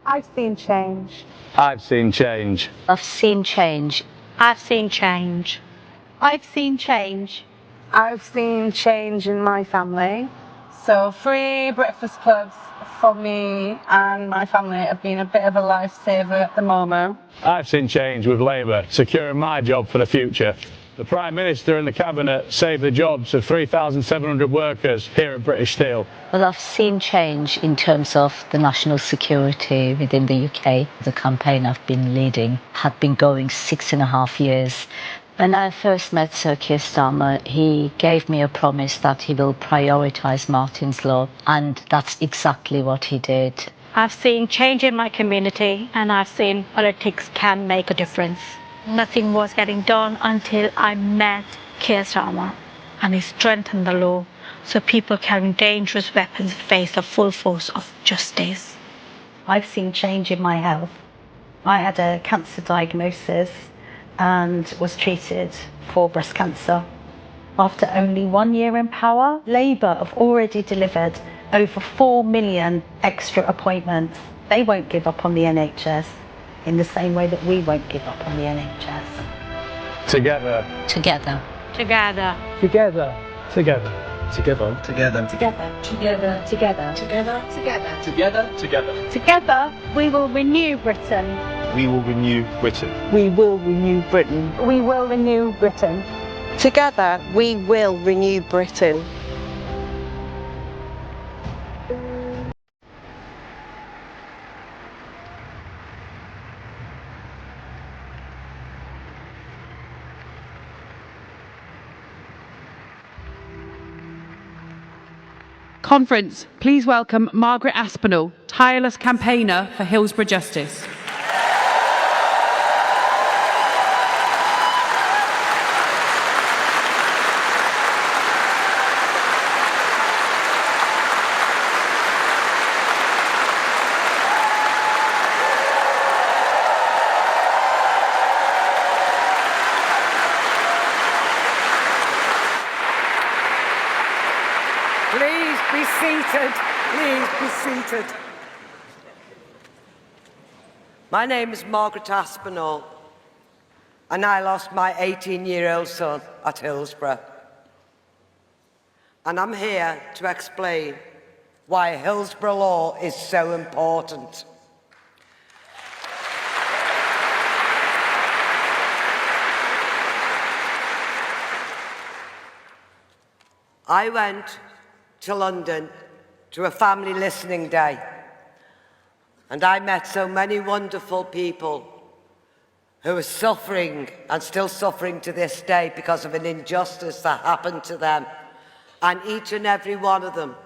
I've seen change. I've seen change. I've seen change. I've seen change. I've seen change. I've seen change in my family. So free breakfast clubs for me and my family have been a bit of a lifesaver at the moment. I've seen change with Labour securing my job for the future. The Prime Minister and the Cabinet saved the jobs of 3,700 workers here at British Steel. Well, I've seen change in terms of the national security within the UK. The campaign I've been leading had been going 6.5 years. When I first met Sir Keir Starmer, he gave me a promise that he will prioritise Martin's Law, and that's exactly what he did. I've seen change in my community, and I've seen politics can make a difference. Nothing was getting done until I met Keir Starmer, and he strengthened the law so people carrying dangerous weapons face the full force of justice. I've seen change in my health. I had a cancer diagnosis and was treated for breast cancer. After only 1 year in power, Labour have already delivered over 4 million extra appointments. They won't give up on the NHS in the same way that we won't give up on the NHS. Together. Together. Together. Together. Together. Together. Together. Together. Together. Together. Together. Together. Together. Together, we will renew Britain. We will renew Britain. We will renew Britain. We will renew Britain. Together, we will renew Britain. Conference, please welcome Margaret Aspinall, tireless campaigner for Hillsborough Justice. Please be seated. Please be seated. My name is Margaret Aspinall, and I lost my 18-year-old son at Hillsborough. And I'm here to explain why Hillsborough Law is so important. I went to London to a family listening day, and I met so many wonderful people who are suffering and still suffering to this day because of an injustice that happened to them, and each and every one of them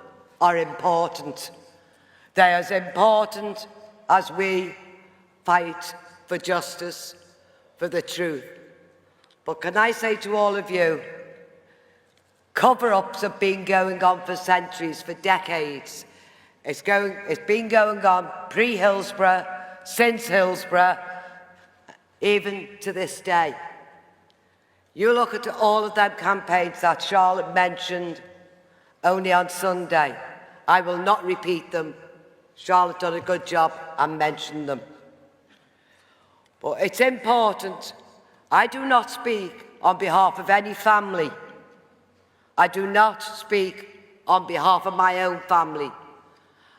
are important. They are as important as we fight for justice, for the truth. But can I say to all of you, cover-ups have been going on for centuries, for decades. It's been going on pre-Hillsborough, since Hillsborough, even to this day. You look at all of them campaigns that Charlotte mentioned only on Sunday. I will not repeat them. Charlotte done a good job and mentioned them. But it's important. I do not speak on behalf of any family. I do not speak on behalf of my own family.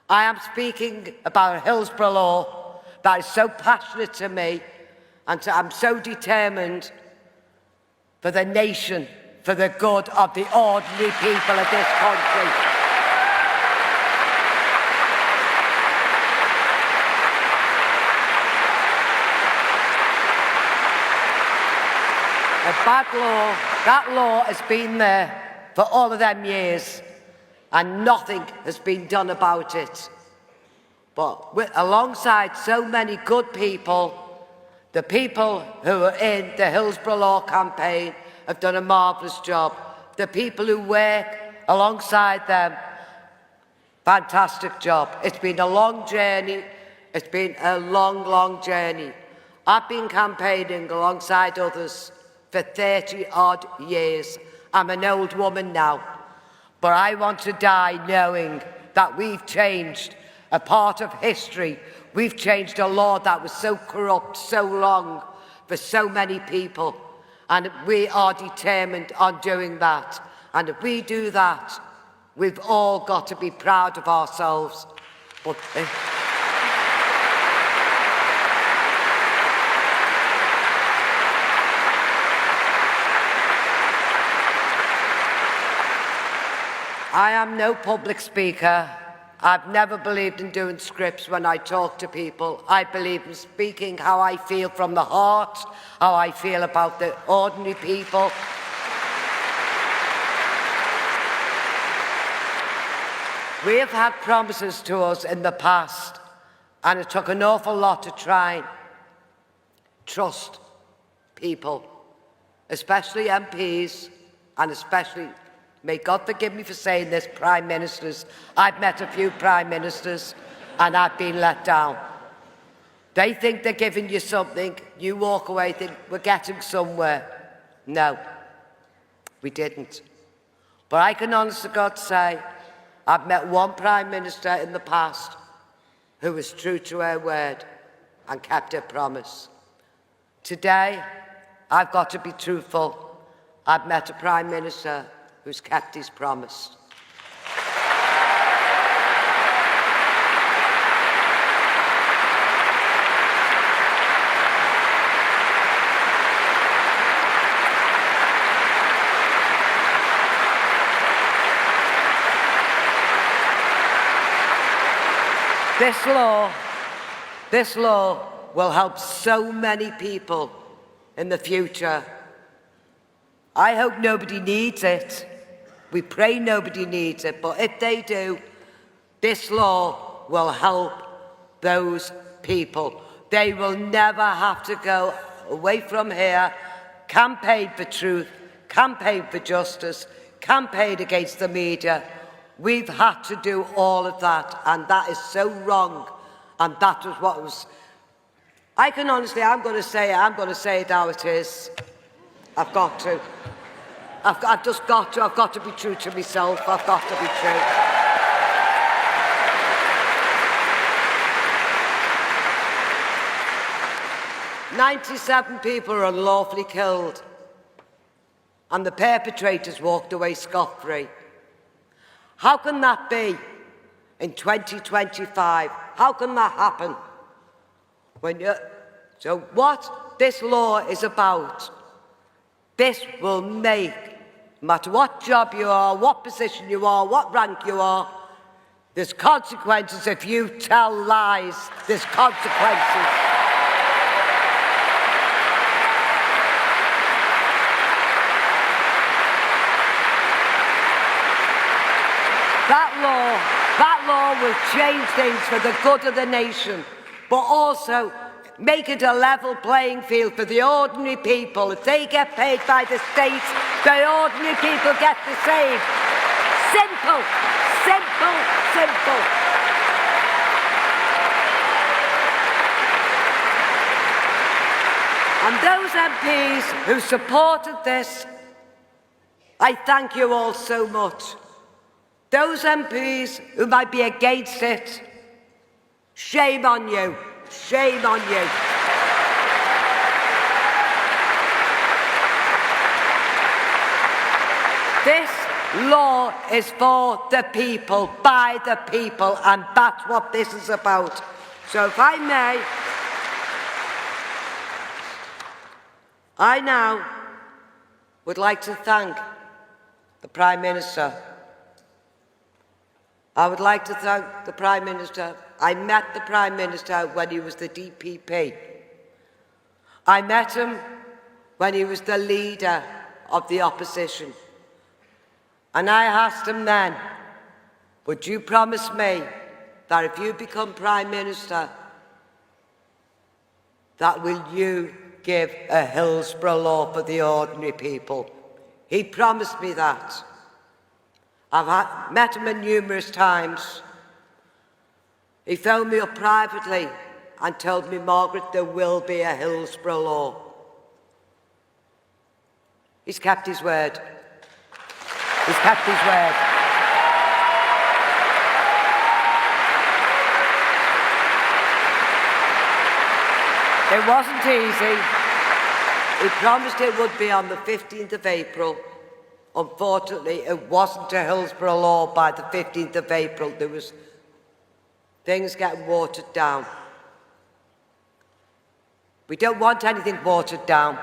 I am speaking about a Hillsborough Law that is so passionate to me, and I'm so determined for the nation, for the good of the ordinary people of this country. A bad law, that law has been there for all of them years, and nothing has been done about it. But alongside so many good people, the people who are in the Hillsborough Law campaign have done a marvellous job. The people who work alongside them, fantastic job. It's been a long journey. It's been a long, long journey. I've been campaigning alongside others for 30-odd years. I'm an old woman now, but I want to die knowing that we've changed a part of history We've changed a law that was so corrupt, so long, for so many people. And we are determined on doing that. And if we do that, we've all got to be proud of ourselves. But I am no public speaker. I've never believed in doing scripts when I talk to people. I believe in speaking how I feel from the heart, how I feel about the ordinary people. We have had promises to us in the past, and it took an awful lot to try and trust people, especially MPs, and especially, may God forgive me for saying this, Prime Ministers. I've met a few Prime Ministers, and I've been let down. They think they're giving you something, you walk away, think we're getting somewhere. No, we didn't. But I can honest to God say, I've met one Prime Minister in the past who was true to her word and kept her promise. Today, I've got to be truthful. I've met a Prime Minister who's kept his promise. This law will help so many people in the future. I hope nobody needs it. We pray nobody needs it, but if they do, this law will help those people. They will never have to go away from here, campaign for truth, campaign for justice, campaign against the media. We've had to do all of that, and that is so wrong. And that was what was... I can honestly, I'm going to say it how it is. I've got to. I've just got to. I've got to be true to myself. I've got to be true. "97 people are unlawfully killed, and the perpetrators walked away scot-free. How can that be in 2025? How can that happen? So what this law is about, this will make, no matter what job you are, what position you are, what rank you are, there's consequences if you tell lies. There's consequences. That law will change things for the good of the nation, but also make it a level playing field for the ordinary people. If they get paid by the state, the ordinary people get the same. Simple, simple, simple. And those MPs who supported this, I thank you all so much. Those MPs who might be against it, shame on you, shame on you. This law is for the people, by the people, and that's what this is about. So if I may, I now would like to thank the Prime Minister. I would like to thank the Prime Minister. I met the Prime Minister when he was the DPP. I met him when he was the leader of the opposition. And I asked him then, would you promise me that if you become Prime Minister, that will you give a Hillsborough Law for the ordinary people? He promised me that. I've met him numerous times. He phoned me up privately and told me, Margaret, there will be a Hillsborough Law. He's kept his word. He's kept his word. It wasn't easy. He promised it would be on the 15th of April. Unfortunately, it wasn't a Hillsborough Law by the 15th of April. There was things getting watered down. We don't want anything watered down.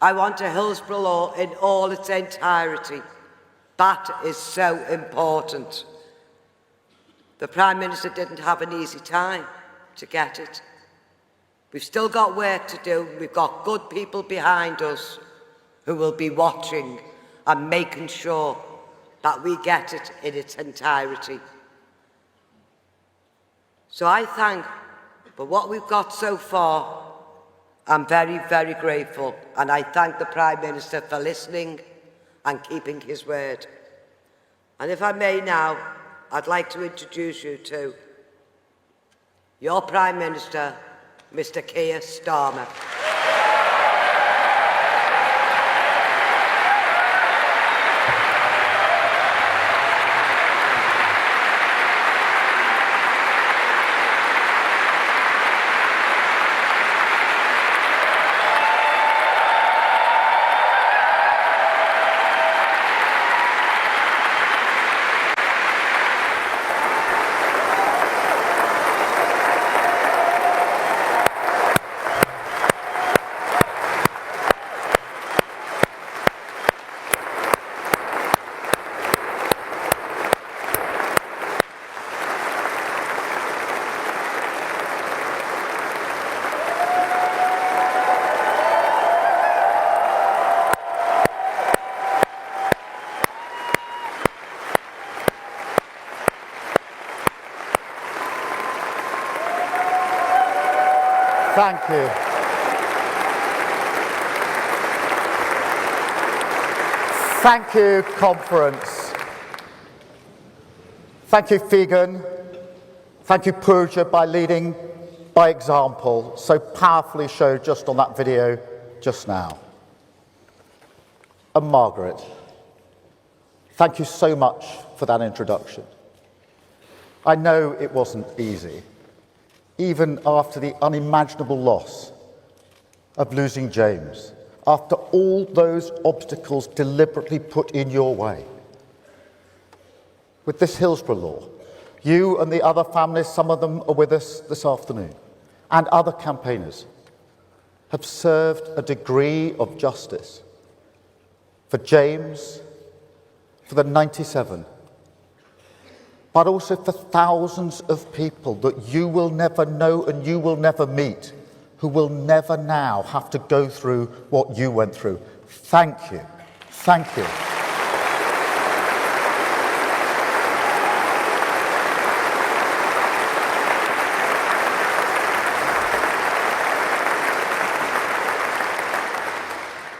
I want a Hillsborough Law in all its entirety. That is so important. The Prime Minister didn't have an easy time to get it. We've still got work to do. We've got good people behind us who will be watching and making sure that we get it in its entirety. So I thank for what we've got so far. I'm very, very grateful, and I thank the Prime Minister for listening and keeping his word. And if I may now, I'd like to introduce you to your Prime Minister, Mr. Keir Starmer. Thank you. Thank you, conference. Thank you, Figan. Thank you, Pooja, by leading by example, so powerfully showed just on that video just now. And Margaret, thank you so much for that introduction. I know it wasn't easy, even after the unimaginable loss of losing James, after all those obstacles deliberately put in your way. With this Hillsborough Law, you and the other families, some of them are with us this afternoon, and other campaigners have served a degree of justice for James, for the 97, but also for thousands of people that you will never know and you will never meet, who will never now have to go through what you went through. Thank you. Thank you.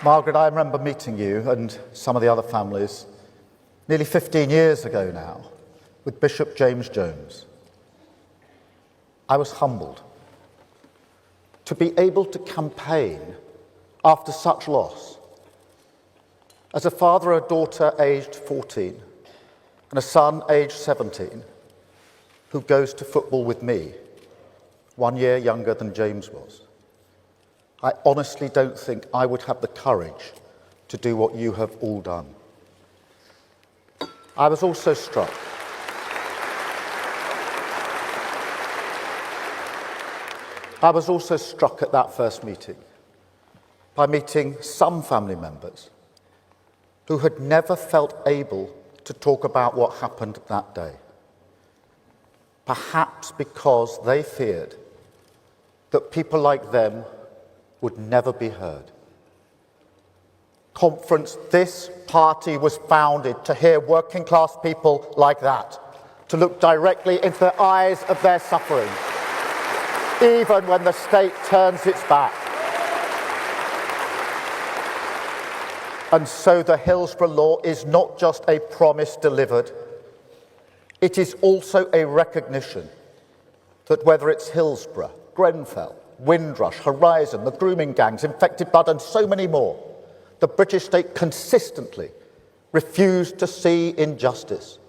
Margaret, I remember meeting you and some of the other families nearly 15 years ago now, with Bishop James Jones. I was humbled to be able to campaign after such loss. As a father of a daughter aged 14 and a son aged 17 who goes to football with me, 1 year younger than James was, I honestly don't think I would have the courage to do what you have all done. I was also struck at that first meeting by meeting some family members who had never felt able to talk about what happened that day. Perhaps because they feared that people like them would never be heard. Conference, this party was founded to hear working class people like that, to look directly into the eyes of their suffering, even when the state turns its back. And so the Hillsborough Law is not just a promise delivered, it is also a recognition that whether it's Hillsborough, Grenfell, Windrush, Horizon, the grooming gangs, Infected Blood and so many more, the British state consistently refused to see injustice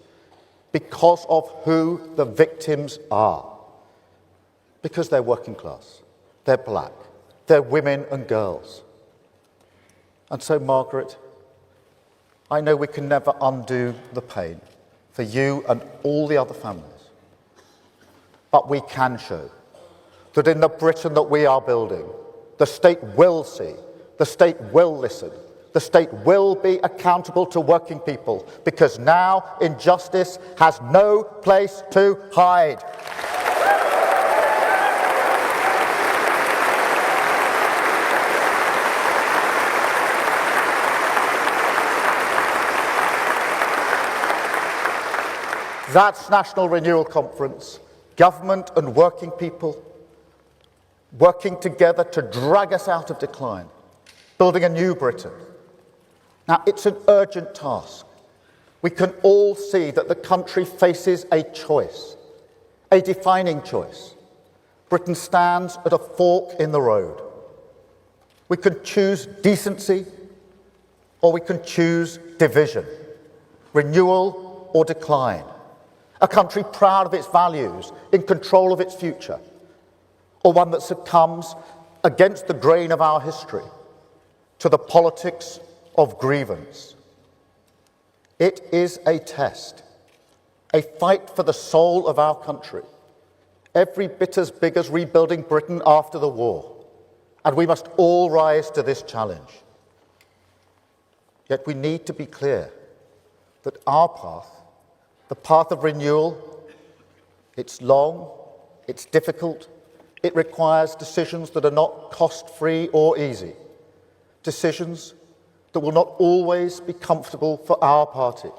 because of who the victims are. Because they're working class, they're black, they're women and girls. And so, Margaret, I know we can never undo the pain for you and all the other families. But we can show that in the Britain that we are building, the state will see, the state will listen, the state will be accountable to working people, because now injustice has no place to hide. That's National Renewal Conference, government and working people working together to drag us out of decline, building a new Britain. Now, it's an urgent task. We can all see that the country faces a choice, a defining choice. Britain stands at a fork in the road. We can choose decency, or we can choose division, renewal or decline. A country proud of its values, in control of its future, or one that succumbs against the grain of our history to the politics of grievance. It is a test, a fight for the soul of our country, every bit as big as rebuilding Britain after the war, and we must all rise to this challenge. Yet we need to be clear that our path, the path of renewal, it's long, it's difficult, it requires decisions that are not cost-free or easy, decisions that will not always be comfortable for our party.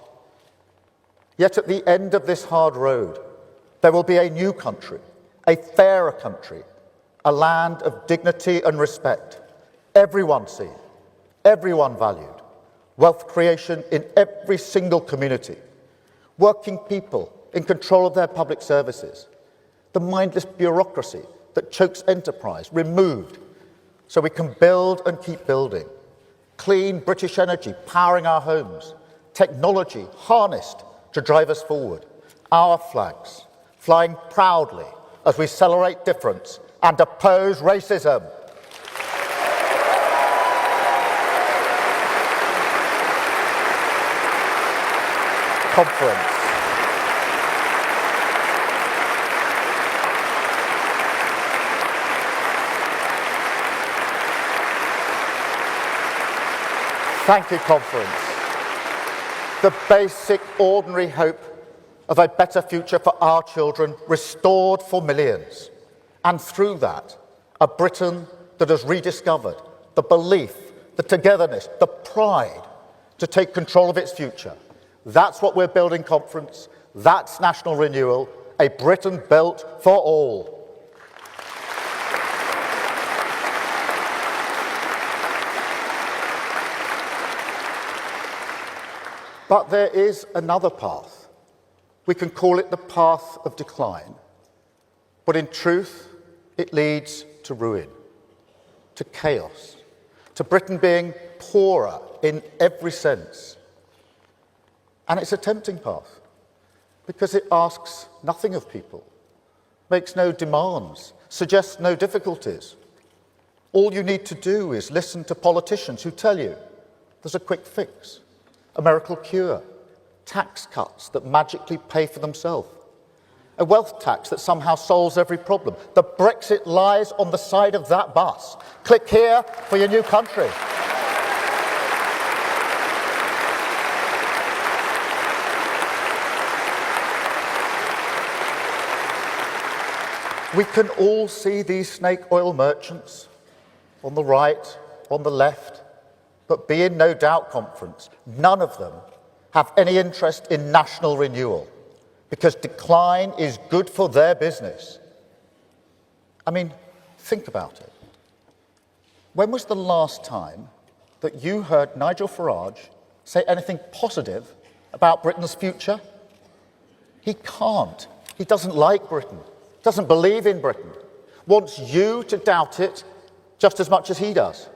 Yet at the end of this hard road, there will be a new country, a fairer country, a land of dignity and respect, everyone seen, everyone valued, wealth creation in every single community, working people in control of their public services, the mindless bureaucracy that chokes enterprise removed so we can build and keep building, clean British energy powering our homes, technology harnessed to drive us forward, our flags flying proudly as we celebrate difference and oppose racism. Conference. Thank you, Conference. The basic, ordinary hope of a better future for our children restored for millions. And through that, a Britain that has rediscovered the belief, the togetherness, the pride to take control of its future. That's what we're building, Conference. That's national renewal, a Britain built for all. But there is another path. We can call it the path of decline. But in truth, it leads to ruin, to chaos, to Britain being poorer in every sense. And it's a tempting path because it asks nothing of people, makes no demands, suggests no difficulties. All you need to do is listen to politicians who tell you there's a quick fix, a miracle cure, tax cuts that magically pay for themselves, a wealth tax that somehow solves every problem. The Brexit lies on the side of that bus. Click here for your new country. We can all see these snake oil merchants on the right, on the left, but be in no doubt, Conference, none of them have any interest in national renewal because decline is good for their business. I mean, think about it. When was the last time that you heard Nigel Farage say anything positive about Britain's future? He can't. He doesn't like Britain, doesn't believe in Britain, wants you to doubt it just as much as he does.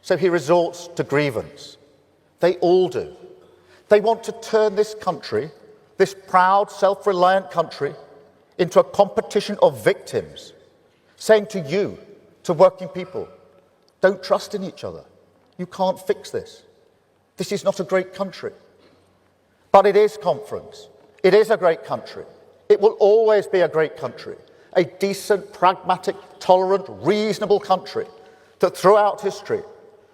So he resorts to grievance. They all do. They want to turn this country, this proud, self-reliant country, into a competition of victims, saying to you, to working people. Don't trust in each other. You can't fix this. This is not a great country. But it is conference. It is a great country. It will always be a great country. A decent, pragmatic, tolerant, reasonable country that throughout history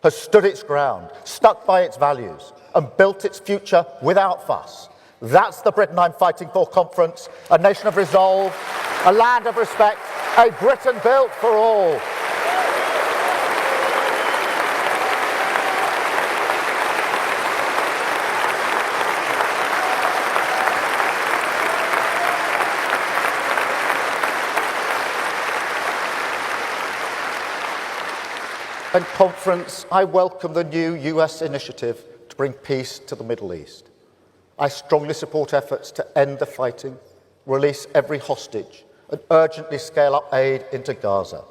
has stood its ground, stuck by its values, and built its future without fuss. That's the Britain I'm fighting for conference, a nation of resolve, a land of respect, a Britain built for all. And conference, I welcome the new US initiative to bring peace to the Middle East. I strongly support efforts to end the fighting, release every hostage, and urgently scale up aid into Gaza.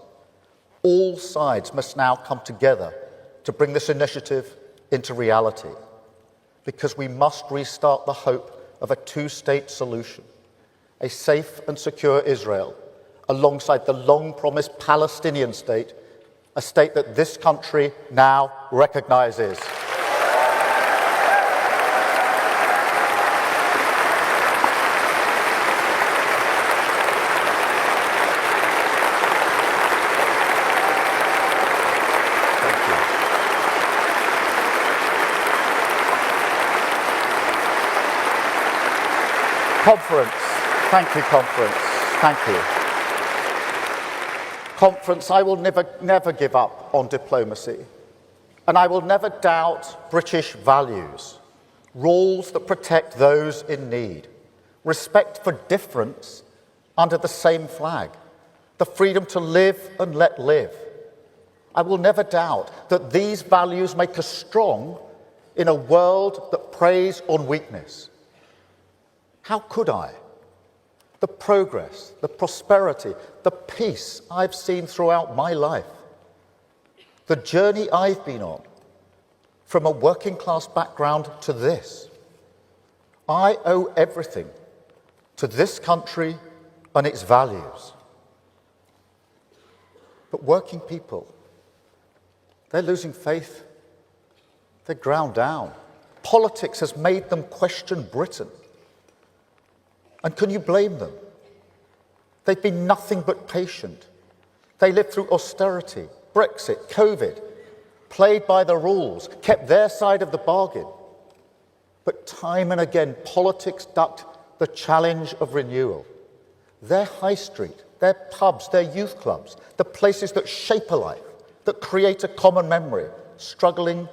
All sides must now come together to bring this initiative into reality, because we must restart the hope of a two-state solution, a safe and secure Israel, alongside the long-promised Palestinian state, a state that this country now recognises. Conference. Thank you, conference. Thank you. Conference, I will never give up on diplomacy, and I will never doubt British values, rules that protect those in need, respect for difference under the same flag, the freedom to live and let live. I will never doubt that these values make us strong in a world that preys on weakness. How could I? The progress, the prosperity, the peace I've seen throughout my life, the journey I've been on, from a working class background to this. I owe everything to this country and its values. But working people, they're losing faith. They're ground down. Politics has made them question Britain. And can you blame them? They've been nothing but patient. They lived through austerity, Brexit, COVID, played by the rules, kept their side of the bargain. But time and again, politics ducked the challenge of renewal. Their high street, their pubs, their youth clubs, the places that shape a life, that create a common memory, struggling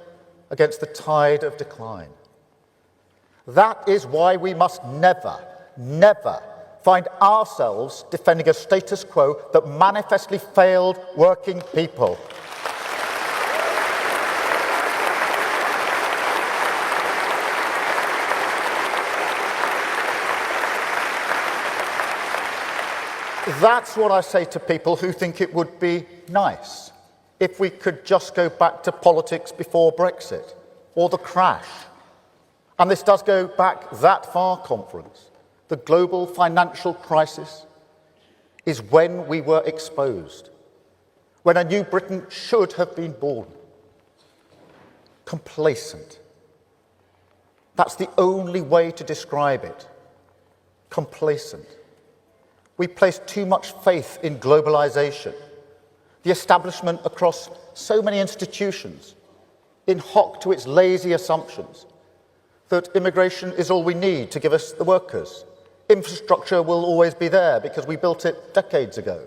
against the tide of decline. That is why we must never find ourselves defending a status quo that manifestly failed working people. That's what I say to people who think it would be nice if we could just go back to politics before Brexit or the crash. And this does go back that far, conference. The global financial crisis is when we were exposed, when a new Britain should have been born. Complacent. That's the only way to describe it. Complacent. We place too much faith in globalization, the establishment across so many institutions, in hock to its lazy assumptions that immigration is all we need to give us the workers. Infrastructure will always be there because we built it decades ago.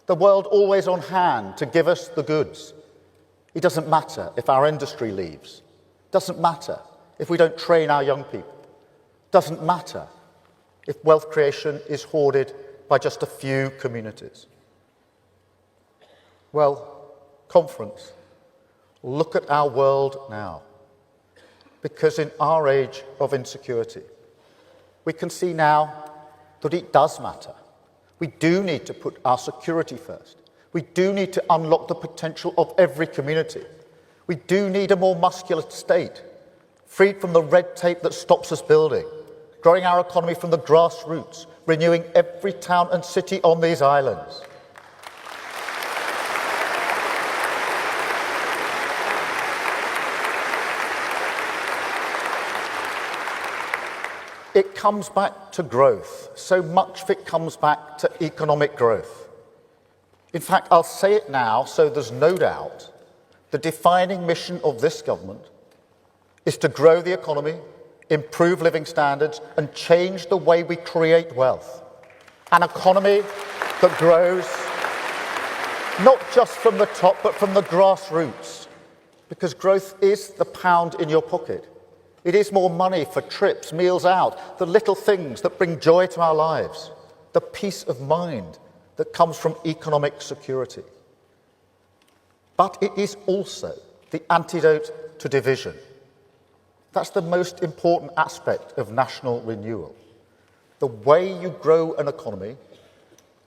The world always on hand to give us the goods. It doesn't matter if our industry leaves. It doesn't matter if we don't train our young people. It doesn't matter if wealth creation is hoarded by just a few communities. Well, conference, look at our world now. Because in our age of insecurity, we can see now that it does matter. We do need to put our security first. We do need to unlock the potential of every community. We do need a more muscular state, freed from the red tape that stops us building, growing our economy from the grassroots, renewing every town and city on these islands. it comes back to growth. So much of it comes back to economic growth. In fact, I'll say it now so there's no doubt. The defining mission of this government is to grow the economy, improve living standards, and change the way we create wealth. An economy that grows not just from the top, but from the grassroots. Because growth is the pound in your pocket. It is more money for trips, meals out, the little things that bring joy to our lives, the peace of mind that comes from economic security. But it is also the antidote to division. That's the most important aspect of national renewal. The way you grow an economy,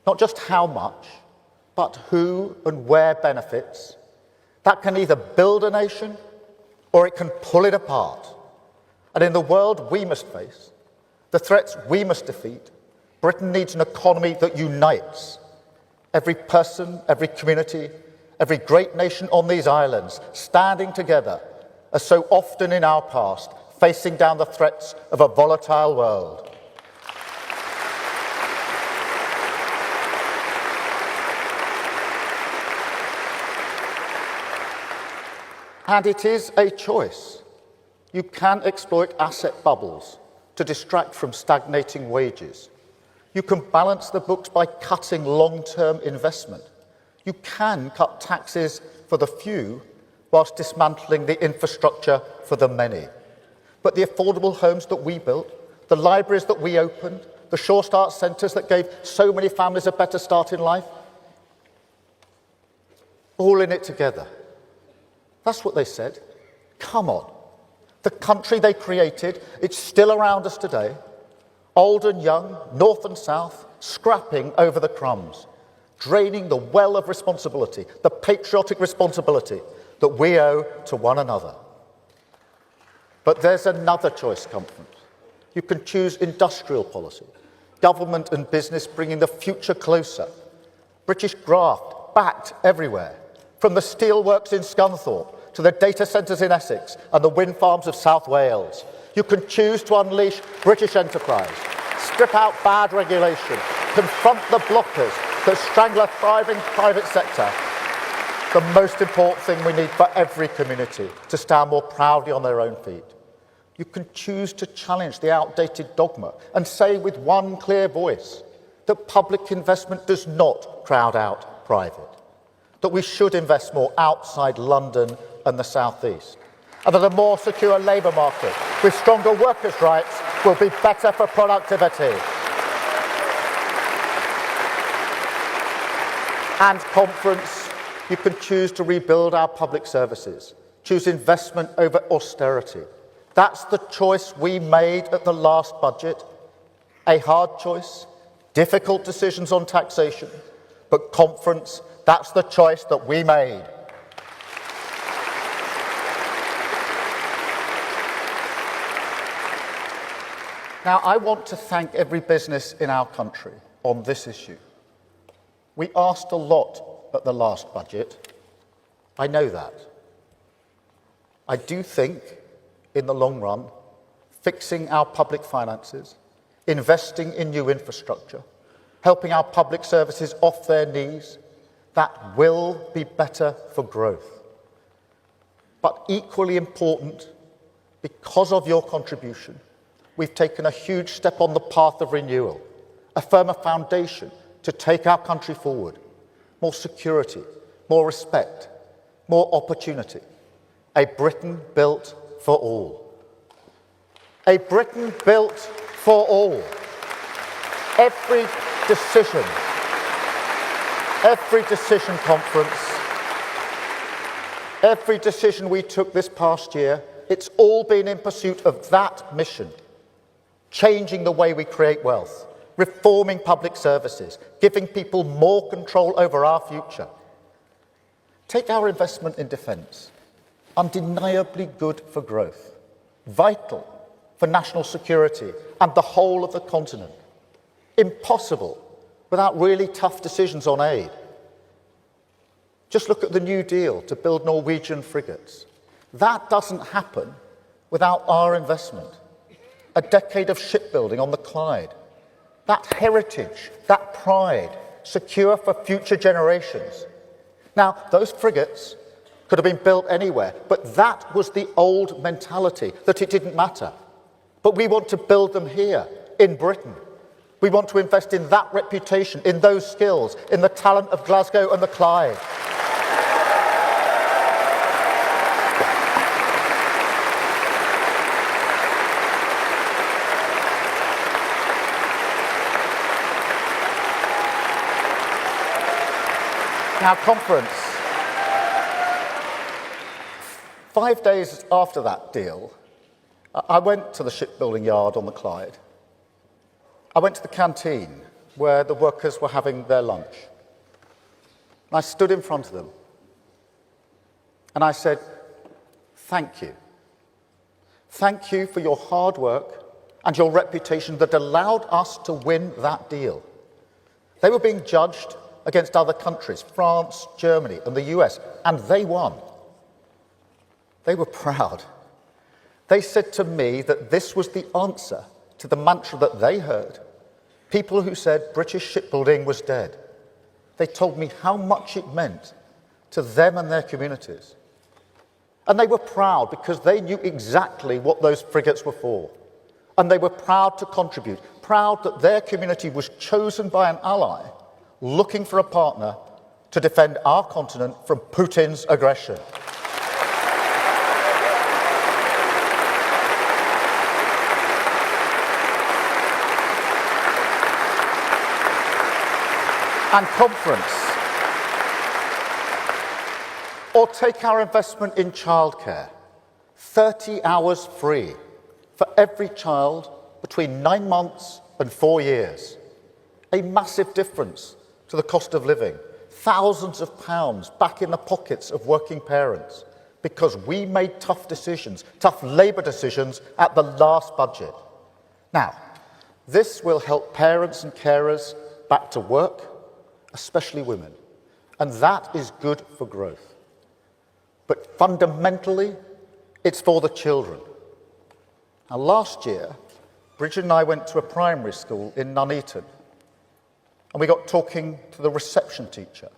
not just how much, but who and where benefits, that can either build a nation or it can pull it apart. And in the world we must face, the threats we must defeat, Britain needs an economy that unites. Every person, every community, every great nation on these islands standing together, as so often in our past, facing down the threats of a volatile world. And it is a choice. You can exploit asset bubbles to distract from stagnating wages. You can balance the books by cutting long-term investment. You can cut taxes for the few whilst dismantling the infrastructure for the many. But the affordable homes that we built, the libraries that we opened, the Sure Start centres that gave so many families a better start in life, all in it together. That's what they said. Come on. The country they created, it's still around us today. Old and young, north and south, scrapping over the crumbs, draining the well of responsibility, the patriotic responsibility that we owe to one another. But there's another choice, conference. You can choose industrial policy, government and business bringing the future closer, British graft backed everywhere, from the steelworks in Scunthorpe to the data centres in Essex and the wind farms of South Wales. You can choose to unleash British enterprise, strip out bad regulation, confront the blockers that strangle a thriving private sector. The most important thing we need for every community to stand more proudly on their own feet. You can choose to challenge the outdated dogma and say with one clear voice that public investment does not crowd out private, that we should invest more outside London and the South East, and that a more secure labour market with stronger workers' rights will be better for productivity. And conference, you can choose to rebuild our public services, choose investment over austerity. That's the choice we made at the last budget. A hard choice, difficult decisions on taxation, but conference, that's the choice that we made. Now, I want to thank every business in our country on this issue. We asked a lot at the last budget. I know that. I do think, in the long run, fixing our public finances, investing in new infrastructure, helping our public services off their knees, that will be better for growth. But equally important, because of your contribution, we've taken a huge step on the path of renewal, a firmer foundation to take our country forward. More security, more respect, more opportunity. A Britain built for all. A Britain built for all. Every decision conference, every decision we took this past year, it's all been in pursuit of that mission. Changing the way we create wealth, reforming public services, giving people more control over our future. Take our investment in defence. Undeniably good for growth, vital for national security and the whole of the continent. Impossible without really tough decisions on aid. Just look at the New Deal to build Norwegian frigates. That doesn't happen without our investment. a decade of shipbuilding on the Clyde. That heritage, that pride, secure for future generations. Now, those frigates could have been built anywhere, but that was the old mentality, that it didn't matter. But we want to build them here, in Britain. We want to invest in that reputation, in those skills, in the talent of Glasgow and the Clyde. Now, conference. 5 days after that deal, I went to the shipbuilding yard on the Clyde. I went to the canteen where the workers were having their lunch. And I stood in front of them and I said, thank you. Thank you for your hard work and your reputation that allowed us to win that deal. They were being judged against other countries, France, Germany, and the US, and they won. They were proud. They said to me that this was the answer to the mantra that they heard. People who said British shipbuilding was dead. They told me how much it meant to them and their communities. And they were proud because they knew exactly what those frigates were for. And they were proud to contribute, proud that their community was chosen by an ally looking for a partner to defend our continent from Putin's aggression. And conference. Or take our investment in childcare. 30 hours free for every child between 9 months and 4 years. A massive difference to the cost of living. Thousands of pounds back in the pockets of working parents because we made tough decisions, tough Labour decisions at the last budget. Now, this will help parents and carers back to work, especially women, and that is good for growth. But fundamentally, it's for the children. Now, last year, Bridget and I went to a primary school in Nuneaton, and we got talking to the reception teacher.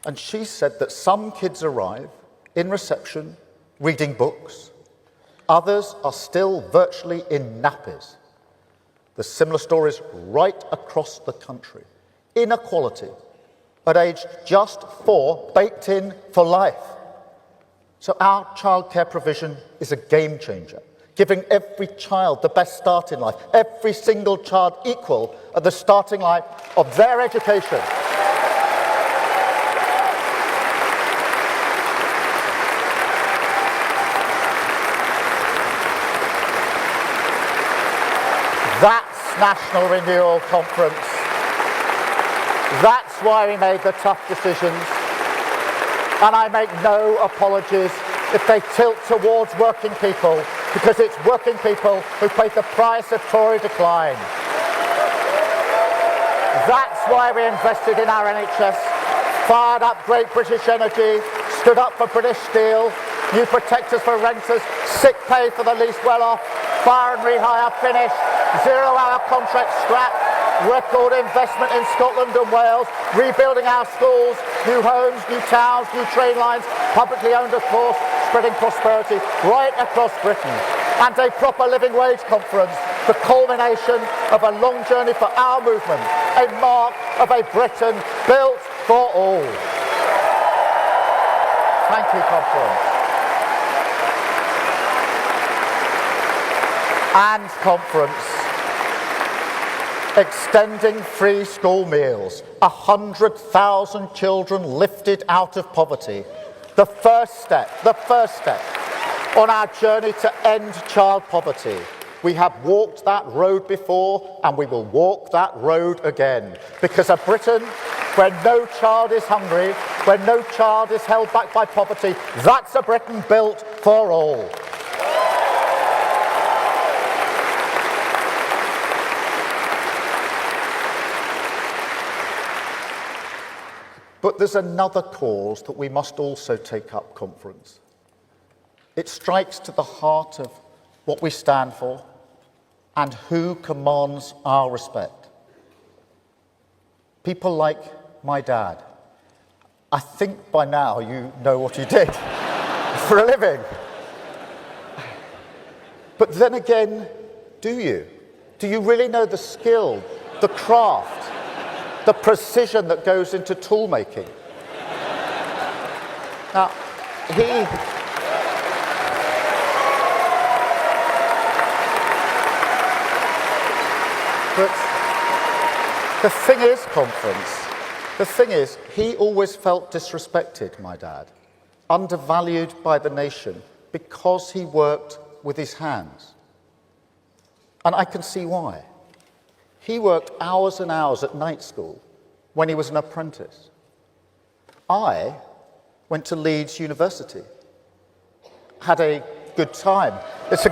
And she said that some kids arrive in reception reading books, others are still virtually in nappies. There's similar stories right across the country. Inequality at age just 4, baked in for life. So our childcare provision is a game changer, giving every child the best start in life, every single child equal at the starting line of their education. That's National Renewal Conference. That's why we made the tough decisions. And I make no apologies if they tilt towards working people, because it's working people who paid the price of Tory decline. That's why we invested in our NHS, fired up Great British Energy, stood up for British Steel, new protectors for renters, sick pay for the least well-off, fire and rehire finished, 0-hour contract scrapped, record investment in Scotland and Wales, rebuilding our schools, new homes, new towns, new train lines, publicly owned of course, spreading prosperity right across Britain. And a proper living wage conference, the culmination of a long journey for our movement, a mark of a Britain built for all. Thank you, conference. And conference. Extending free school meals, 100,000 children lifted out of poverty. The first step on our journey to end child poverty. We have walked that road before and we will walk that road again. Because a Britain where no child is hungry, where no child is held back by poverty, that's a Britain built for all. But there's another cause that we must also take up, conference. It strikes to the heart of what we stand for, and who commands our respect. People like my dad. I think by now you know what he did for a living. But then again, do you? Do you really know the skill, the craft, the precision that goes into tool making? Now, But the thing is, Conference, the thing is, he always felt disrespected, my dad, undervalued by the nation because he worked with his hands. And I can see why. He worked hours and hours at night school when he was an apprentice. I went to Leeds University, had a good time. It's a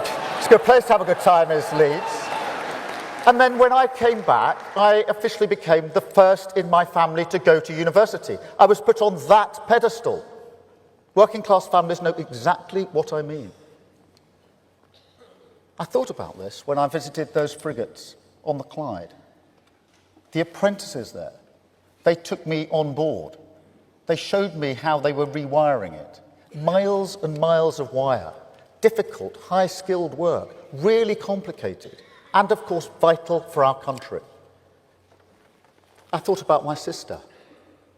good place to have a good time, is Leeds. And then when I came back, I officially became the first in my family to go to university. I was put on that pedestal. Working class families know exactly what I mean. I thought about this when I visited those frigates on the Clyde. The apprentices there, they took me on board. They showed me how they were rewiring it. Miles and miles of wire, difficult, high-skilled work, really complicated, and of course vital for our country. I thought about my sister,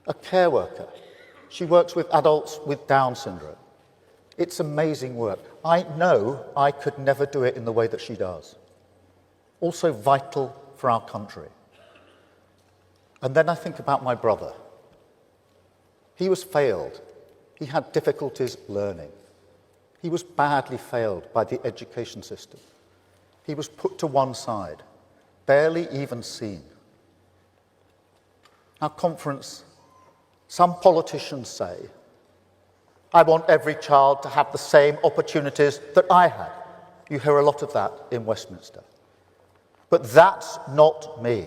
a care worker. She works with adults with Down syndrome. It's amazing work. I know I could never do it in the way that she does. Also vital for our country. And then I think about my brother. He was failed. He had difficulties learning. He was badly failed by the education system. He was put to one side, barely even seen. Now, Conference, some politicians say, I want every child to have the same opportunities that I had. You hear a lot of that in Westminster. But that's not me.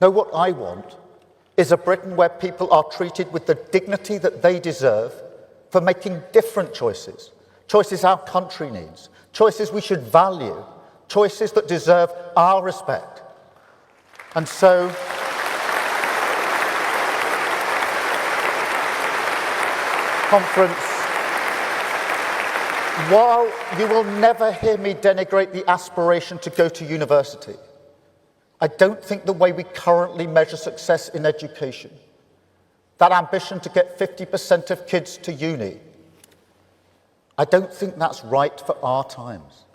No, what I want is a Britain where people are treated with the dignity that they deserve for making different choices, choices our country needs, choices we should value, choices that deserve our respect. And so, Conference, while you will never hear me denigrate the aspiration to go to university, I don't think the way we currently measure success in education, that ambition to get 50% of kids to uni, I don't think that's right for our times.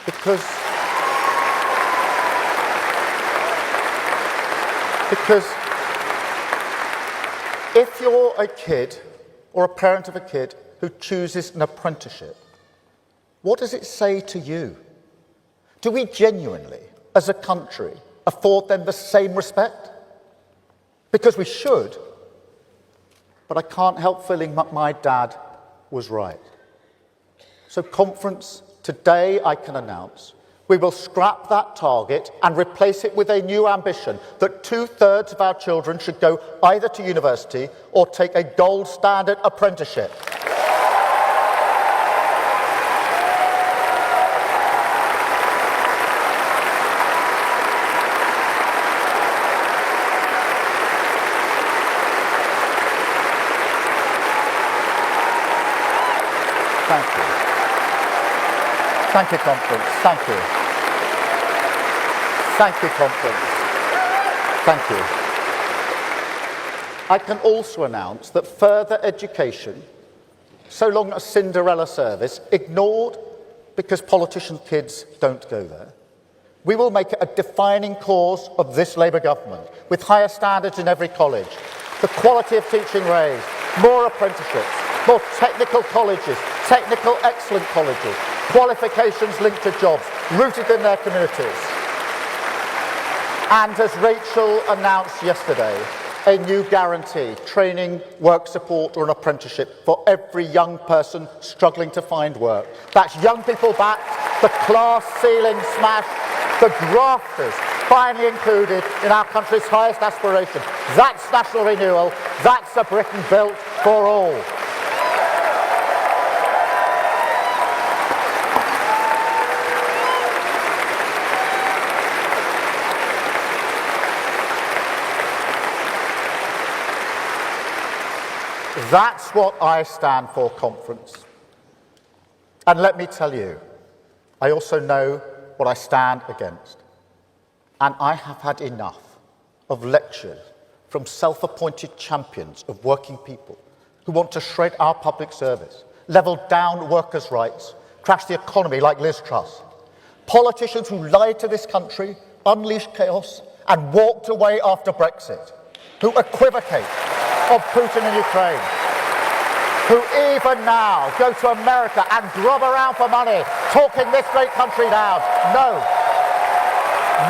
Because if you're a kid or a parent of a kid who chooses an apprenticeship, what does it say to you? Do we genuinely, as a country, afford them the same respect? Because we should, but I can't help feeling that my dad was right. So, Conference, today I can announce we will scrap that target and replace it with a new ambition that 2/3 of our children should go either to university or take a gold standard apprenticeship. Thank you. Thank you, Conference. Thank you. Thank you, Conference. Thank you. I can also announce that further education, so long as Cinderella service, ignored because politicians' kids don't go there, we will make it a defining cause of this Labour government, with higher standards in every college, the quality of teaching raised, more apprenticeships, more technical colleges, technical excellent colleges, qualifications linked to jobs, rooted in their communities. And as Rachel announced yesterday, a new guarantee, training, work support or an apprenticeship for every young person struggling to find work. That's young people back, the class ceiling smashed, the grafters finally included in our country's highest aspiration. That's national renewal, that's a Britain built for all. That's what I stand for, conference. And let me tell you, I also know what I stand against. And I have had enough of lectures from self-appointed champions of working people who want to shred our public service, level down workers' rights, crash the economy like Liz Truss. Politicians who lied to this country, unleashed chaos, and walked away after Brexit, who equivocate of Putin in Ukraine, who even now go to America and grub around for money, talking this great country down. No.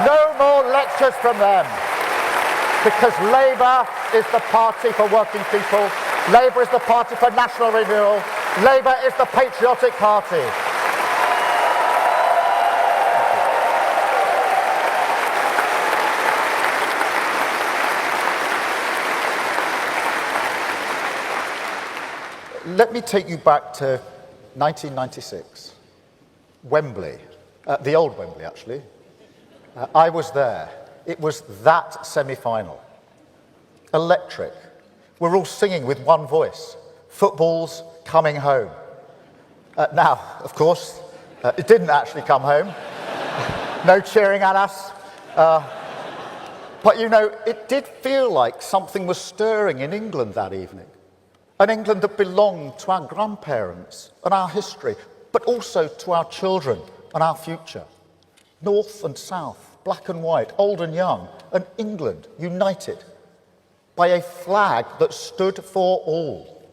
No more lectures from them. Because Labour is the party for working people. Labour is the party for national renewal. Labour is the patriotic party. Let me take you back to 1996, Wembley, the old Wembley actually. I was there. It was that semi-final. Electric. We're all singing with one voice. Football's coming home. Now, of course, it didn't actually come home. No cheering at us. But you know, it did feel like something was stirring in England that evening. An England that belonged to our grandparents and our history, but also to our children and our future. North and south, black and white, old and young, an England united by a flag that stood for all.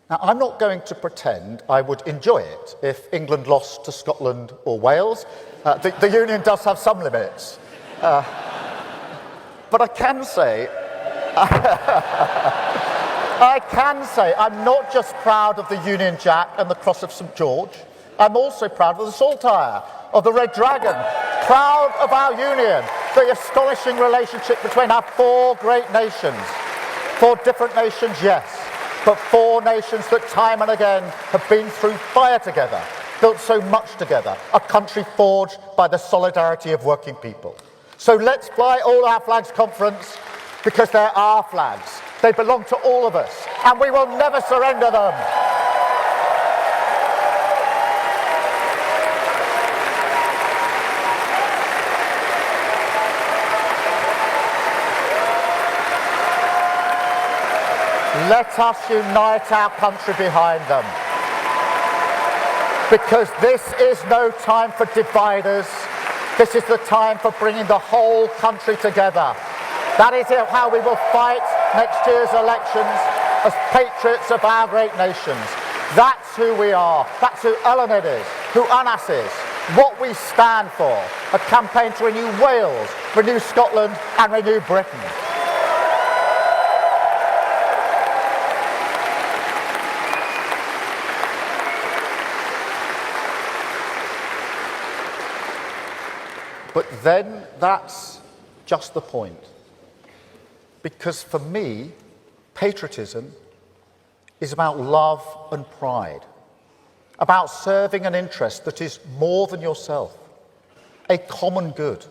Now, I'm not going to pretend I would enjoy it if England lost to Scotland or Wales. The Union does have some limits. But I can say... I can say I'm not just proud of the Union Jack and the Cross of St George, I'm also proud of the Saltire, of the Red Dragon, proud of our Union, the astonishing relationship between our four great nations. Four different nations, yes, but four nations that time and again have been through fire together, built so much together, a country forged by the solidarity of working people. So let's fly all our flags, conference, because they're our flags. They belong to all of us, and we will never surrender them. Let us unite our country behind them. Because this is no time for dividers. This is the time for bringing the whole country together. That is how we will fight next year's elections as patriots of our great nations. That's who we are. That's who Eleanor is, who Anas is, what we stand for. A campaign to renew Wales, renew Scotland and renew Britain. But then that's just the point. Because for me, patriotism is about love and pride, about serving an interest that is more than yourself, a common good.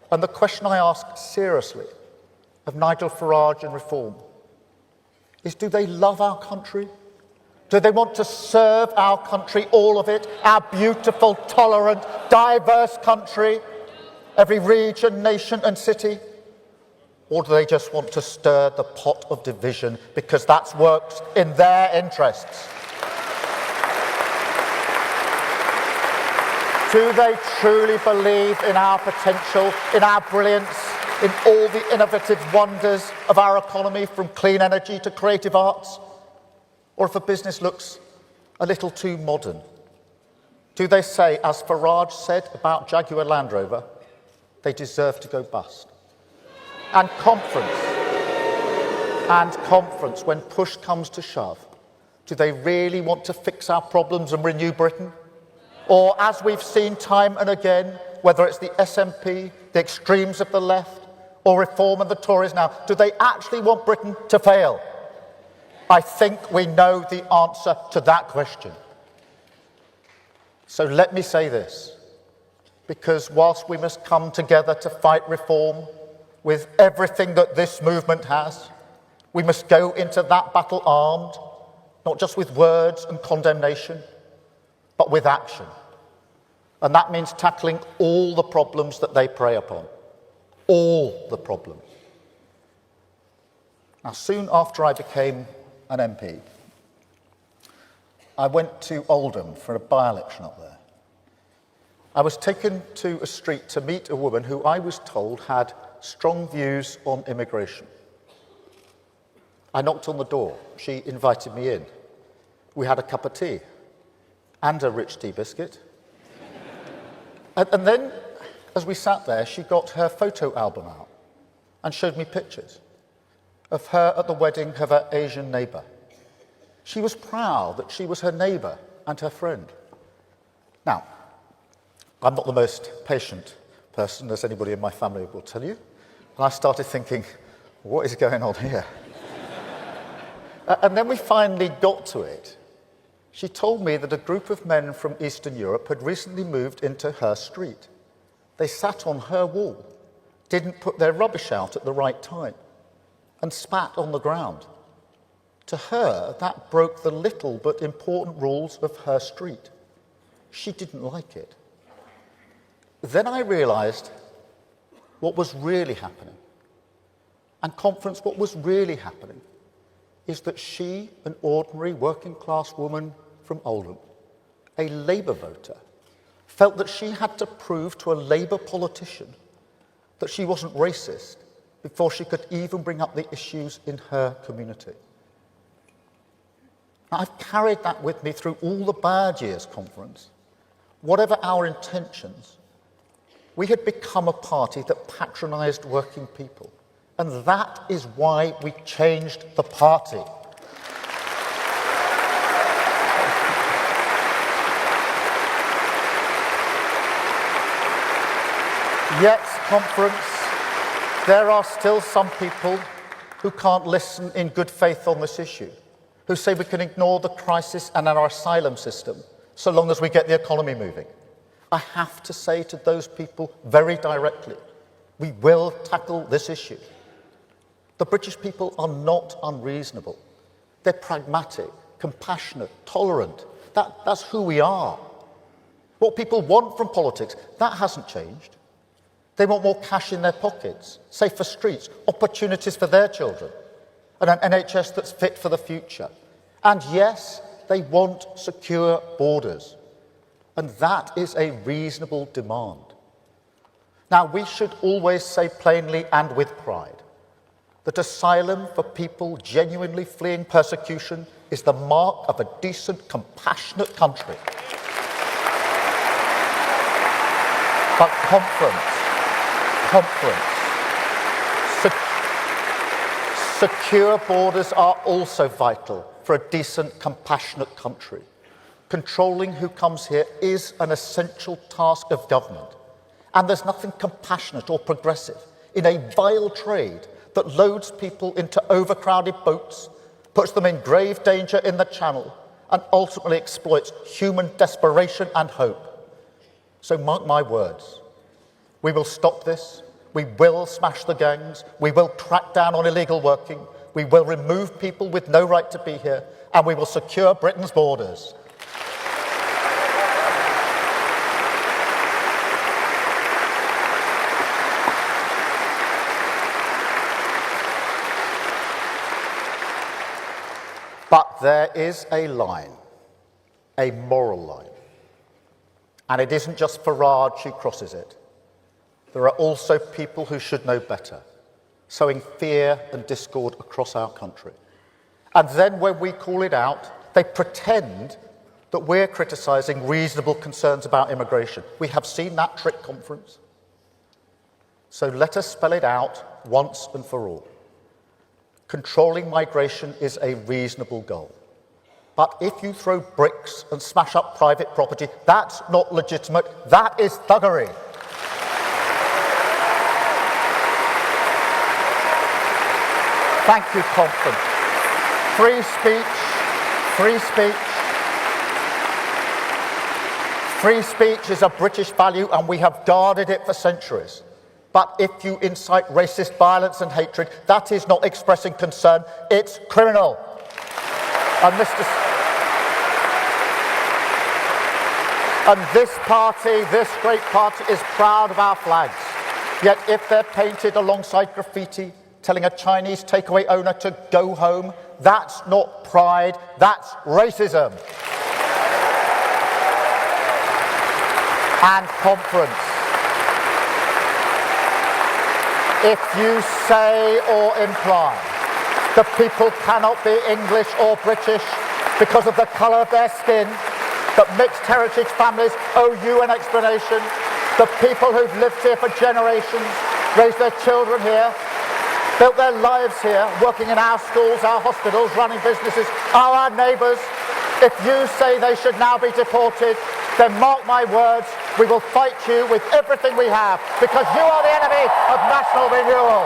And the question I ask seriously of Nigel Farage and Reform is, do they love our country? Do they want to serve our country, all of it, our beautiful, tolerant, diverse country, every region, nation and city? Or do they just want to stir the pot of division because that's works in their interests? Do they truly believe in our potential, in our brilliance, in all the innovative wonders of our economy, from clean energy to creative arts? Or if a business looks a little too modern, do they say, as Farage said about Jaguar Land Rover, they deserve to go bust? And conference, when push comes to shove, do they really want to fix our problems and renew Britain? Or, as we've seen time and again, whether it's the SNP, the extremes of the left, or Reform and the Tories now, do they actually want Britain to fail? I think we know the answer to that question. So let me say this, because whilst we must come together to fight reform with everything that this movement has, We must go into that battle armed, not just with words and condemnation, but with action. And that means tackling all the problems that they prey upon. All the problems. Now, soon after I became an MP, I went to Oldham for a by-election up there. I was taken to a street to meet a woman who I was told had strong views on immigration. I knocked on the door. She invited me in. We had a cup of tea and a rich tea biscuit. And then, as we sat there, she got her photo album out and showed me pictures of her at the wedding of her Asian neighbour. She was proud that she was her neighbour and her friend. Now, I'm not the most patient person, as anybody in my family will tell you. And I started thinking, what is going on here? And then we finally got to it. She told me that a group of men from Eastern Europe had recently moved into her street. They sat on her wall, didn't put their rubbish out at the right time, and spat on the ground. To her, that broke the little but important rules of her street. She didn't like it. Then I realised what was really happening. And conference, what was really happening is that she, an ordinary working-class woman from Oldham, a Labour voter, felt that she had to prove to a Labour politician that she wasn't racist before she could even bring up the issues in her community. Now, I've carried that with me through all the bad years, conference. Whatever our intentions, we had become a party that patronised working people. And that is why we changed the party. Yet, conference, there are still some people who can't listen in good faith on this issue, who say we can ignore the crisis and our asylum system so long as we get the economy moving. I have to say to those people very directly, we will tackle this issue. The British people are not unreasonable. They're pragmatic, compassionate, tolerant. That's who we are. What people want from politics, that hasn't changed. They want more cash in their pockets, safer streets, opportunities for their children, and an NHS that's fit for the future. And yes, they want secure borders. And that is a reasonable demand. Now, we should always say plainly and with pride that asylum for people genuinely fleeing persecution is the mark of a decent, compassionate country. But secure borders are also vital for a decent, compassionate country. Controlling who comes here is an essential task of government. And there's nothing compassionate or progressive in a vile trade that loads people into overcrowded boats, puts them in grave danger in the Channel, and ultimately exploits human desperation and hope. So mark my words. We will stop this. We will smash the gangs. We will crack down on illegal working. We will remove people with no right to be here. And we will secure Britain's borders. But there is a line, a moral line. And it isn't just Farage who crosses it. There are also people who should know better, sowing fear and discord across our country. And then when we call it out, they pretend that we're criticising reasonable concerns about immigration. We have seen that trick, conference. So let us spell it out once and for all. Controlling migration is a reasonable goal. But if you throw bricks and smash up private property, that's not legitimate. That is thuggery. Thank you, conference. Free speech, free speech. Free speech is a British value and we have guarded it for centuries. But if you incite racist violence and hatred, that is not expressing concern, it's criminal. And this party, this great party, is proud of our flags. Yet if they're painted alongside graffiti, telling a Chinese takeaway owner to go home, that's not pride, that's racism. And conference. If you say or imply that people cannot be English or British because of the colour of their skin, that mixed heritage families owe you an explanation, the people who've lived here for generations, raised their children here, built their lives here, working in our schools, our hospitals, running businesses, are our neighbours. If you say they should now be deported, then mark my words, we will fight you with everything we have, because you are the enemy of national renewal.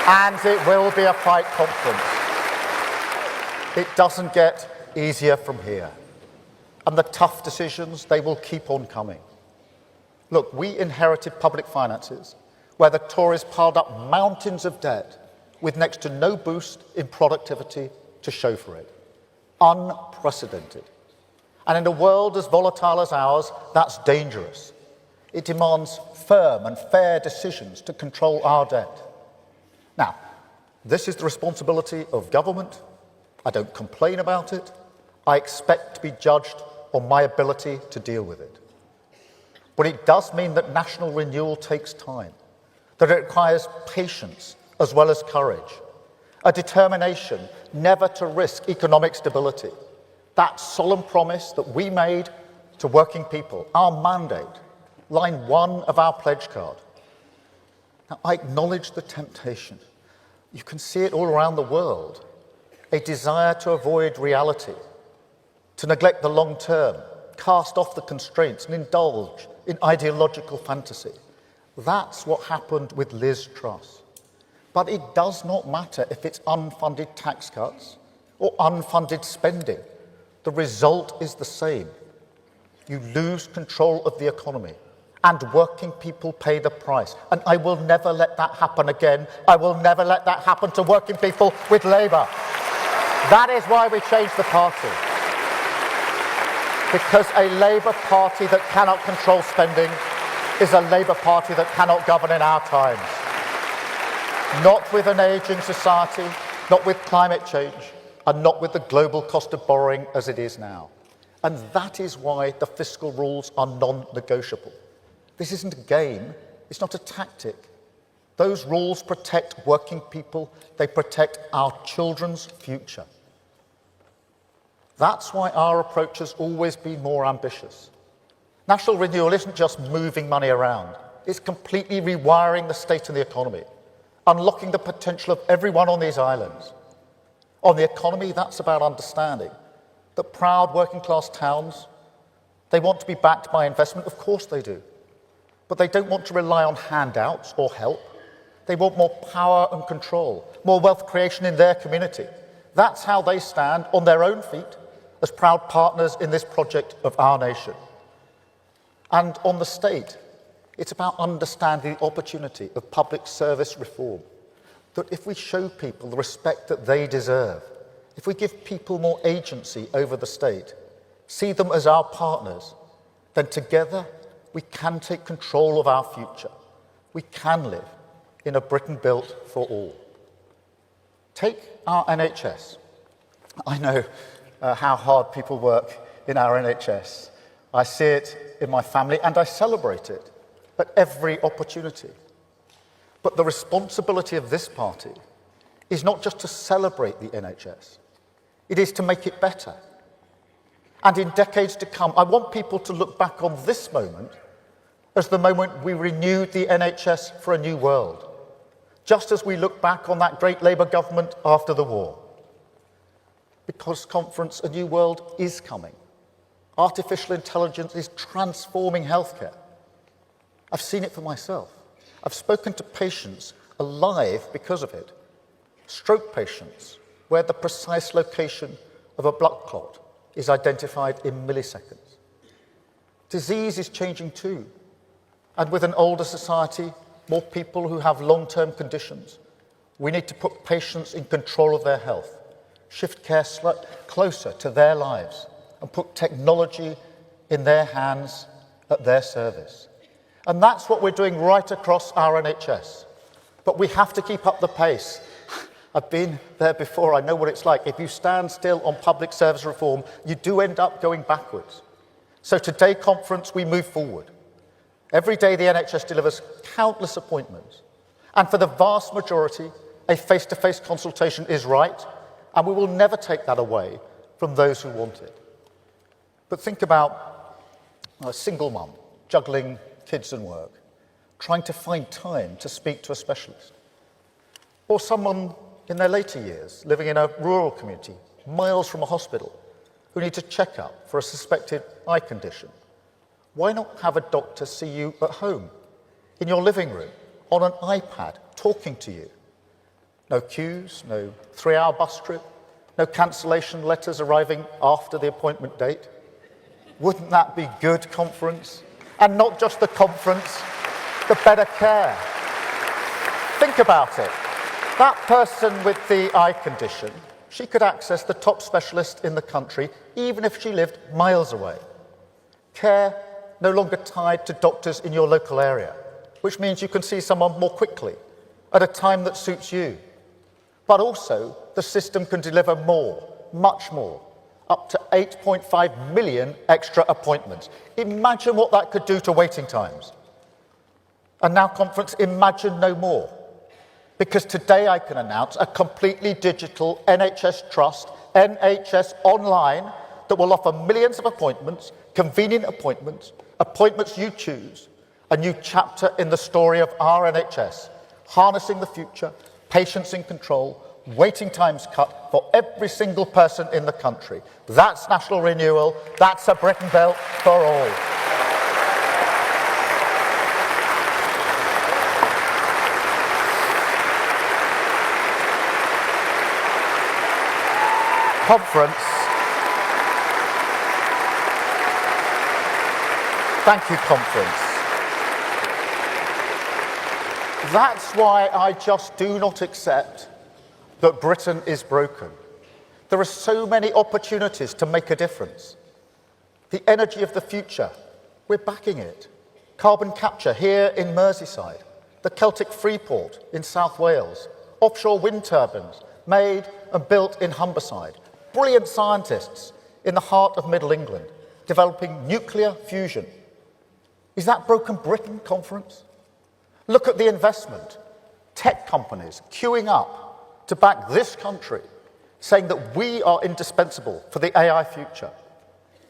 And it will be a fight conference. It doesn't get easier from here. And the tough decisions, they will keep on coming. Look, we inherited public finances where the Tories piled up mountains of debt with next to no boost in productivity to show for it. Unprecedented. And in a world as volatile as ours, that's dangerous. It demands firm and fair decisions to control our debt. Now, this is the responsibility of government. I don't complain about it. I expect to be judged on my ability to deal with it. But it does mean that national renewal takes time, that it requires patience as well as courage, a determination never to risk economic stability. That solemn promise that we made to working people, our mandate, line 1 of our pledge card. Now, I acknowledge the temptation. You can see it all around the world. A desire to avoid reality, to neglect the long term, cast off the constraints and indulge in ideological fantasy. That's what happened with Liz Truss. But it does not matter if it's unfunded tax cuts or unfunded spending. The result is the same. You lose control of the economy, and working people pay the price. And I will never let that happen again. I will never let that happen to working people with Labour. That is why we changed the party. Because a Labour Party that cannot control spending is a Labour Party that cannot govern in our times. Not with an ageing society, not with climate change, and not with the global cost of borrowing as it is now. And that is why the fiscal rules are non-negotiable. This isn't a game, it's not a tactic. Those rules protect working people, they protect our children's future. That's why our approach has always been more ambitious. National renewal isn't just moving money around, it's completely rewiring the state and the economy, unlocking the potential of everyone on these islands. On the economy, that's about understanding that proud working class towns, they want to be backed by investment, of course they do. But they don't want to rely on handouts or help. They want more power and control, more wealth creation in their community. That's how they stand on their own feet as proud partners in this project of our nation. And on the state, it's about understanding the opportunity of public service reform. That if we show people the respect that they deserve, if we give people more agency over the state, see them as our partners, then together we can take control of our future. We can live in a Britain built for all. Take our NHS. I know how hard people work in our NHS. I see it in my family and I celebrate it at every opportunity. But the responsibility of this party is not just to celebrate the NHS, it is to make it better. And in decades to come, I want people to look back on this moment as the moment we renewed the NHS for a new world, just as we look back on that great Labour government after the war. Because, conference, a new world is coming. Artificial intelligence is transforming healthcare. I've seen it for myself. I've spoken to patients alive because of it. Stroke patients, where the precise location of a blood clot is identified in milliseconds. Disease is changing too, and with an older society, more people who have long-term conditions, we need to put patients in control of their health, shift care closer to their lives, and put technology in their hands at their service. And that's what we're doing right across our NHS. But we have to keep up the pace. I've been there before, I know what it's like. If you stand still on public service reform, you do end up going backwards. So today's conference, we move forward. Every day the NHS delivers countless appointments. And for the vast majority, a face-to-face consultation is right, and we will never take that away from those who want it. But think about a single mum juggling kids and work, trying to find time to speak to a specialist. Or someone in their later years living in a rural community, miles from a hospital, who need to check up for a suspected eye condition. Why not have a doctor see you at home, in your living room, on an iPad, talking to you? No queues, no 3-hour bus trip, no cancellation letters arriving after the appointment date. Wouldn't that be good conference? And not just the conference, the better care. Think about it. That person with the eye condition, she could access the top specialist in the country even if she lived miles away. Care no longer tied to doctors in your local area, which means you can see someone more quickly at a time that suits you. But also, the system can deliver more, much more, up to 8.5 million extra appointments. Imagine what that could do to waiting times. And now, conference, imagine no more. Because today I can announce a completely digital NHS Trust, NHS Online, that will offer millions of appointments, convenient appointments, appointments you choose, a new chapter in the story of our NHS, harnessing the future, patients in control, waiting times cut for every single person in the country. That's national renewal. That's a Britain built for all. Conference. Thank you, conference. That's why I just do not accept that Britain is broken. There are so many opportunities to make a difference. The energy of the future, we're backing it. Carbon capture here in Merseyside, the Celtic Freeport in South Wales, offshore wind turbines made and built in Humberside, brilliant scientists in the heart of Middle England developing nuclear fusion. Is that broken Britain, conference? Look at the investment. Tech companies queuing up to back this country, saying that we are indispensable for the AI future.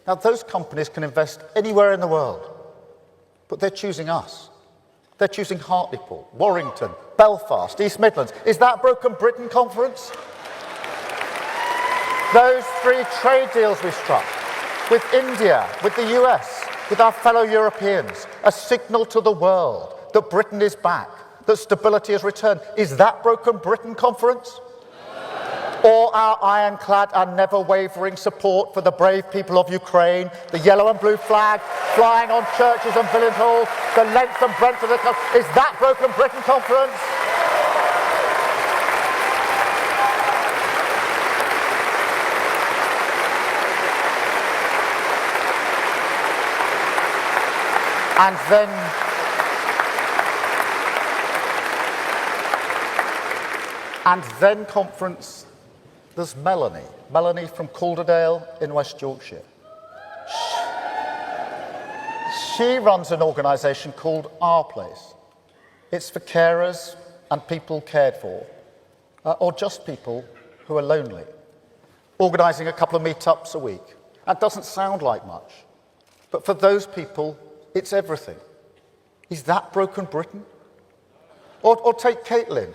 Now, those companies can invest anywhere in the world, but they're choosing us. They're choosing Hartlepool, Warrington, Belfast, East Midlands. Is that broken Britain, conference? Those 3 trade deals we struck with India, with the US, with our fellow Europeans, a signal to the world that Britain is back, that stability has returned. Is that broken Britain, conference? Or our ironclad and never-wavering support for the brave people of Ukraine, the yellow and blue flag flying on churches and village halls, the length and breadth of the country. Is that broken Britain, conference? And then, conference, there's Melanie from Calderdale in West Yorkshire. She runs an organisation called Our Place. It's for carers and people cared for, or just people who are lonely, organising a couple of meetups a week. That doesn't sound like much, but for those people, it's everything. Is that broken Britain? Or take Caitlin,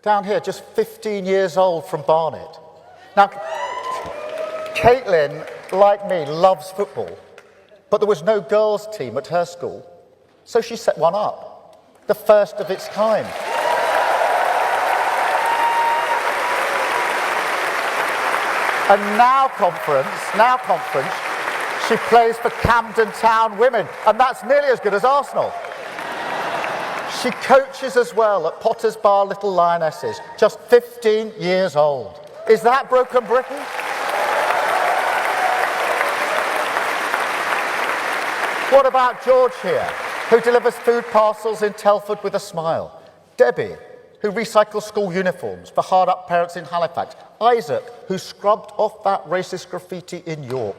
down here, just 15 years old from Barnet. Now, Caitlin, like me, loves football, but there was no girls' team at her school, so she set one up, the first of its kind. And now conference, she plays for Camden Town Women, and that's nearly as good as Arsenal. She coaches as well at Potter's Bar Little Lionesses, just 15 years old. Is that broken Britain? What about George here, who delivers food parcels in Telford with a smile? Debbie, who recycles school uniforms for hard-up parents in Halifax. Isaac, who scrubbed off that racist graffiti in York.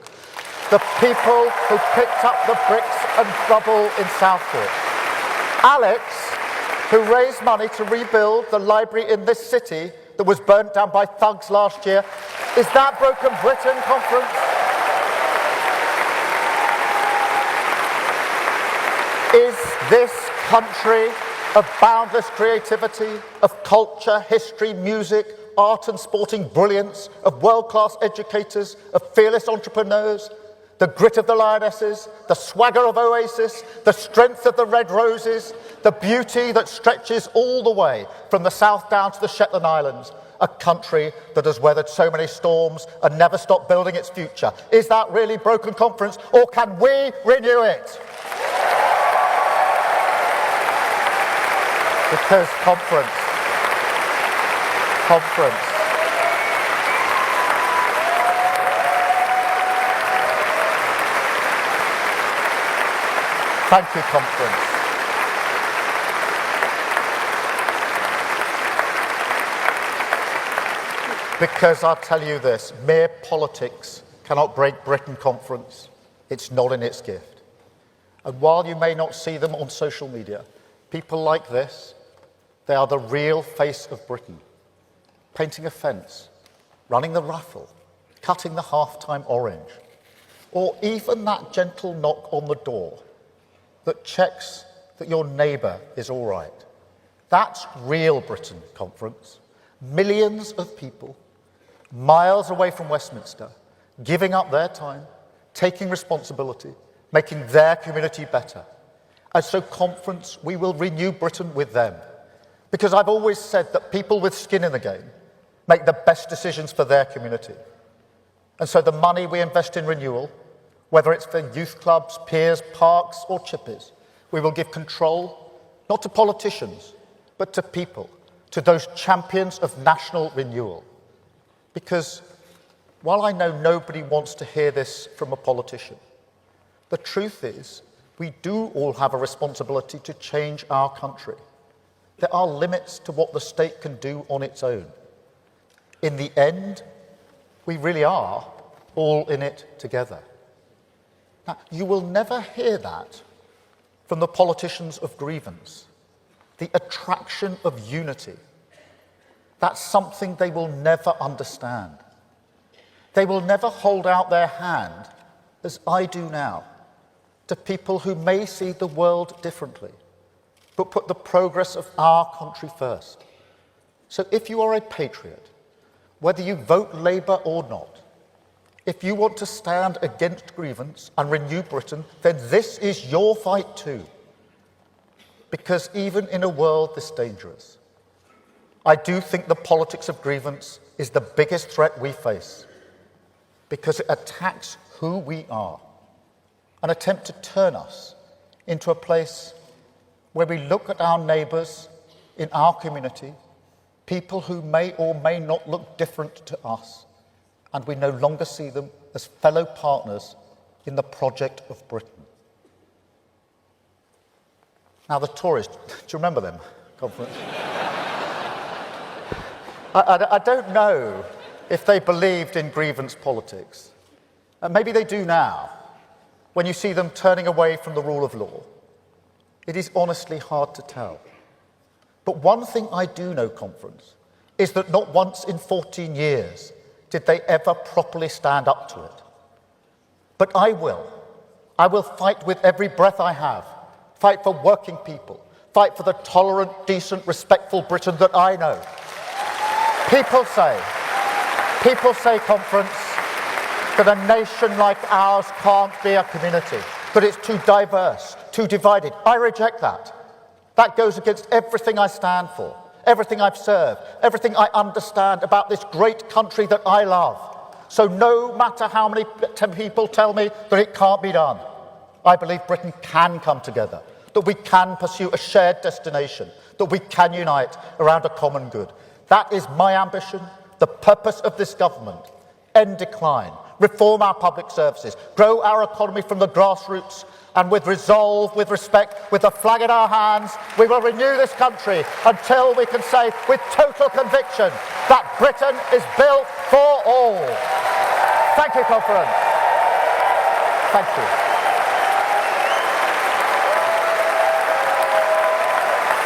The people who picked up the bricks and rubble in Southport. Alex, who raised money to rebuild the library in this city that was burnt down by thugs last year. Is that Broken Britain conference? Is this country of boundless creativity, of culture, history, music, art and sporting brilliance, of world-class educators, of fearless entrepreneurs, the grit of the Lionesses, the swagger of Oasis, the strength of the Red Roses, the beauty that stretches all the way from the South down to the Shetland Islands, a country that has weathered so many storms and never stopped building its future. Is that really Broken Conference, or can we renew it? Because conference. Thank you, conference. Because I'll tell you this, mere politics cannot break Britain conference. It's not in its gift. And while you may not see them on social media, people like this, they are the real face of Britain. Painting a fence, running the raffle, cutting the half-time orange, or even that gentle knock on the door that checks that your neighbour is all right. That's real Britain conference. Millions of people, miles away from Westminster, giving up their time, taking responsibility, making their community better. And so conference, we will renew Britain with them. Because I've always said that people with skin in the game make the best decisions for their community. And so the money we invest in renewal, whether it's for youth clubs, peers, parks or chippies, we will give control, not to politicians, but to people, to those champions of national renewal. Because while I know nobody wants to hear this from a politician, the truth is we do all have a responsibility to change our country. There are limits to what the state can do on its own. In the end, we really are all in it together. Now, you will never hear that from the politicians of grievance, the attraction of unity. That's something they will never understand. They will never hold out their hand, as I do now, to people who may see the world differently, but put the progress of our country first. So if you are a patriot, whether you vote Labour or not, if you want to stand against grievance and renew Britain, then this is your fight too. Because even in a world this dangerous, I do think the politics of grievance is the biggest threat we face, because it attacks who we are, an attempt to turn us into a place where we look at our neighbours in our community, people who may or may not look different to us, and we no longer see them as fellow partners in the project of Britain. Now the Tories, do you remember them, conference? I don't know if they believed in grievance politics. Maybe they do now, when you see them turning away from the rule of law. It is honestly hard to tell. But one thing I do know, conference, is that not once in 14 years did they ever properly stand up to it. But I will. I will fight with every breath I have. Fight for working people. Fight for the tolerant, decent, respectful Britain that I know. People say, conference, that a nation like ours can't be a community, that it's too diverse, too divided. I reject that. That goes against everything I stand for, everything I've served, everything I understand about this great country that I love. So no matter how many people tell me that it can't be done, I believe Britain can come together, that we can pursue a shared destination, that we can unite around a common good. That is my ambition, the purpose of this government. End decline, reform our public services, grow our economy from the grassroots, and with resolve, with respect, with the flag in our hands, we will renew this country until we can say with total conviction that Britain is built for all. Thank you, Conference. Thank you.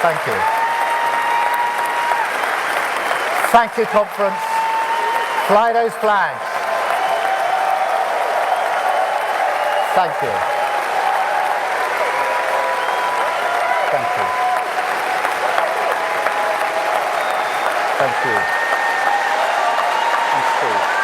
Thank you. Thank you, Conference. Fly those flags. Thank you. Thank you. Thank you. Thank you.